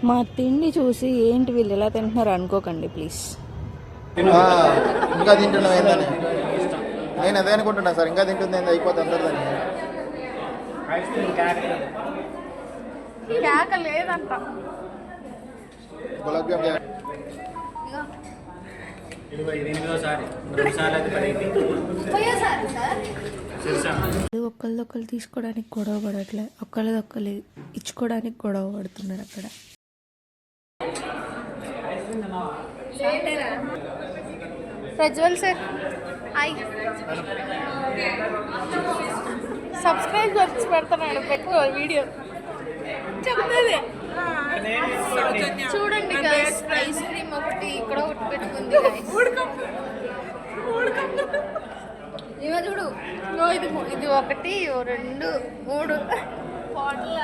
మా తిండి చూసి ఏంటి వీళ్ళు ఎలా తింటున్నారు అనుకోకండి ప్లీజ్. ఇంకా తింటున్నాం ఏందని నేను అదే అనుకుంటున్నా సార్. ఇంకా తింటుంది ఏంది, అయిపోతుంది అందరిదని. కేక లేదంట. గులాబ్ జామ్ ఒకళ్ళదొక్కరు తీసుకోవడానికి గొడవ పడట్లే, ఒకళ్ళదొక్కరు ఇచ్చుకోవడానికి గొడవ పడుతున్నారు అక్కడ. Prajwal sir hi. సబ్స్క్రైబ్ చేసి పెడుతున్నాడు, పెట్టుకో వీడియో చెప్తుంది చూడండి guys. ఐస్ క్రీమ్ ఒకటి ఇక్కడ ఒకటి పెట్టుకుంది ఇవ చూడు. ఇది ఒకటి 2 3 బాటిల్.